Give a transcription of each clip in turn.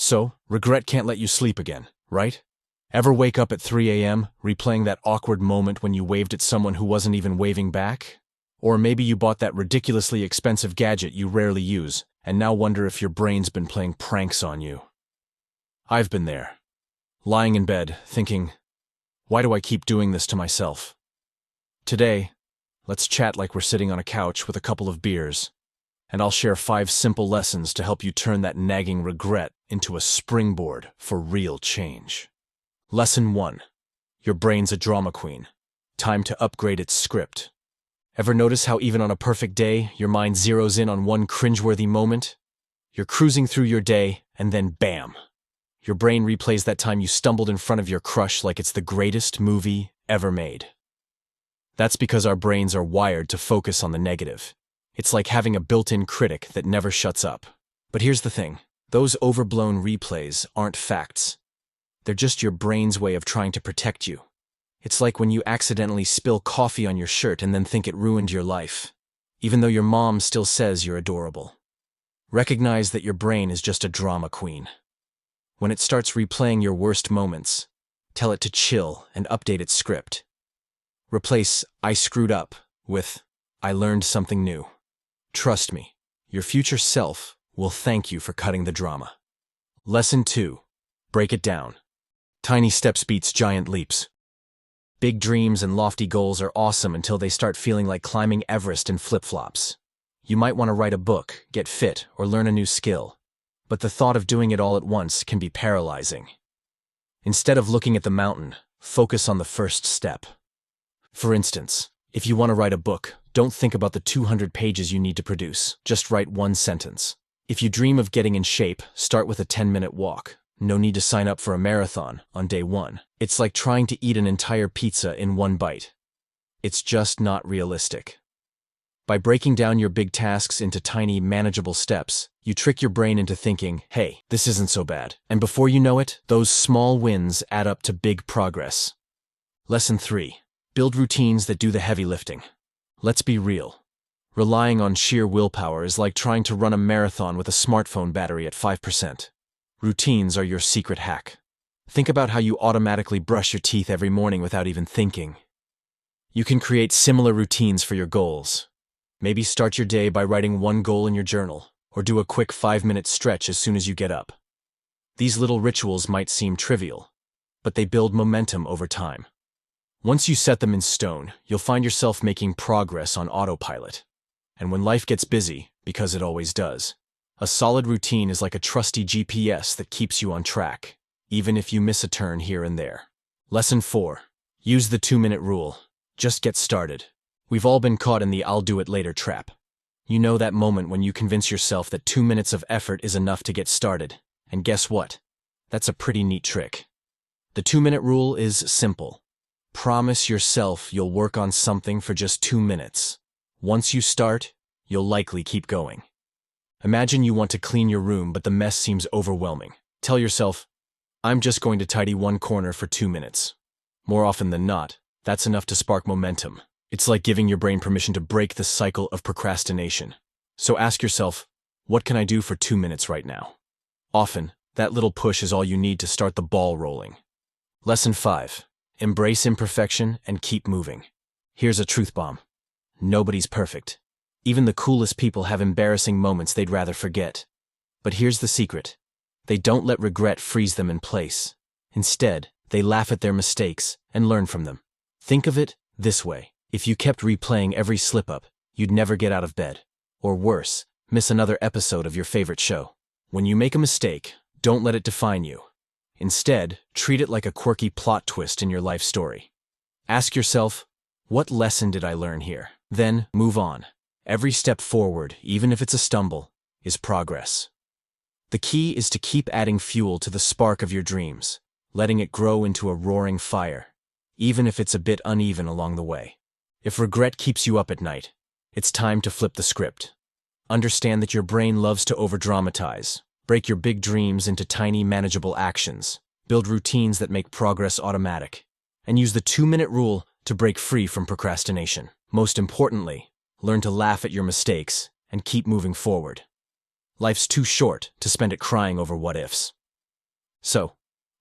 So, regret can't let you sleep again, right? Ever wake up at 3 a.m., replaying that awkward moment when you waved at someone who wasn't even waving back? Or maybe you bought that ridiculously expensive gadget you rarely use, and now wonder if your brain's been playing pranks on you. I've been there. Lying in bed, thinking, why do I keep doing this to myself? Today, let's chat like we're sitting on a couch with a couple of beers, and I'll share 5 simple lessons to help you turn that nagging regret into a springboard for real change. Lesson 1. Your brain's a drama queen. Time to upgrade its script. Ever notice how even on a perfect day, your mind zeroes in on one cringeworthy moment? You're cruising through your day, and then bam! Your brain replays that time you stumbled in front of your crush like it's the greatest movie ever made. That's because our brains are wired to focus on the negative. It's like having a built-in critic that never shuts up. But here's the thing. Those overblown replays aren't facts. They're just your brain's way of trying to protect you. It's like when you accidentally spill coffee on your shirt and then think it ruined your life, even though your mom still says you're adorable. Recognize that your brain is just a drama queen. When it starts replaying your worst moments, tell it to chill and update its script. Replace "I screwed up" with "I learned something new." Trust me, your future self will thank you for cutting the drama. Lesson 2. Break it down. Tiny steps beats giant leaps. Big dreams and lofty goals are awesome until they start feeling like climbing Everest in flip-flops. You might want to write a book, get fit, or learn a new skill, but the thought of doing it all at once can be paralyzing. Instead of looking at the mountain, focus on the first step. For instance, if you want to write a book, don't think about the 200 pages you need to produce. Just write one sentence. If you dream of getting in shape, start with a 10-minute walk. No need to sign up for a marathon on day 1. It's like trying to eat an entire pizza in one bite. It's just not realistic. By breaking down your big tasks into tiny, manageable steps, you trick your brain into thinking, hey, this isn't so bad. And before you know it, those small wins add up to big progress. Lesson 3. Build routines that do the heavy lifting. Let's be real. Relying on sheer willpower is like trying to run a marathon with a smartphone battery at 5%. Routines are your secret hack. Think about how you automatically brush your teeth every morning without even thinking. You can create similar routines for your goals. Maybe start your day by writing one goal in your journal, or do a quick 5-minute stretch as soon as you get up. These little rituals might seem trivial, but they build momentum over time. Once you set them in stone, you'll find yourself making progress on autopilot. And when life gets busy, because it always does, a solid routine is like a trusty GPS that keeps you on track, even if you miss a turn here and there. Lesson 4. Use the 2-minute rule. Just get started. We've all been caught in the "I'll do it later" trap. You know that moment when you convince yourself that 2 minutes of effort is enough to get started. And guess what? That's a pretty neat trick. The 2-minute rule is simple. Promise yourself you'll work on something for just 2 minutes. Once you start, you'll likely keep going. Imagine you want to clean your room, but the mess seems overwhelming. Tell yourself, I'm just going to tidy one corner for 2 minutes. More often than not, that's enough to spark momentum. It's like giving your brain permission to break the cycle of procrastination. So ask yourself, what can I do for 2 minutes right now? Often, that little push is all you need to start the ball rolling. Lesson 5. Embrace imperfection and keep moving. Here's a truth bomb. Nobody's perfect. Even the coolest people have embarrassing moments they'd rather forget. But here's the secret. They don't let regret freeze them in place. Instead, they laugh at their mistakes and learn from them. Think of it this way. If you kept replaying every slip-up, you'd never get out of bed. Or worse, miss another episode of your favorite show. When you make a mistake, don't let it define you. Instead, treat it like a quirky plot twist in your life story. Ask yourself, what lesson did I learn here? Then, move on. Every step forward, even if it's a stumble, is progress. The key is to keep adding fuel to the spark of your dreams, letting it grow into a roaring fire, even if it's a bit uneven along the way. If regret keeps you up at night, it's time to flip the script. Understand that your brain loves to overdramatize. Break your big dreams into tiny, manageable actions. Build routines that make progress automatic. And use the 2-minute rule to break free from procrastination. Most importantly, learn to laugh at your mistakes and keep moving forward. Life's too short to spend it crying over what-ifs. So,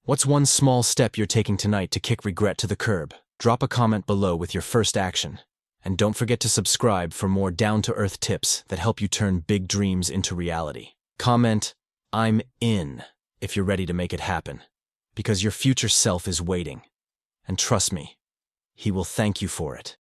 what's one small step you're taking tonight to kick regret to the curb? Drop a comment below with your first action. And don't forget to subscribe for more down-to-earth tips that help you turn big dreams into reality. Comment, "I'm in," if you're ready to make it happen. Because your future self is waiting. And trust me, he will thank you for it.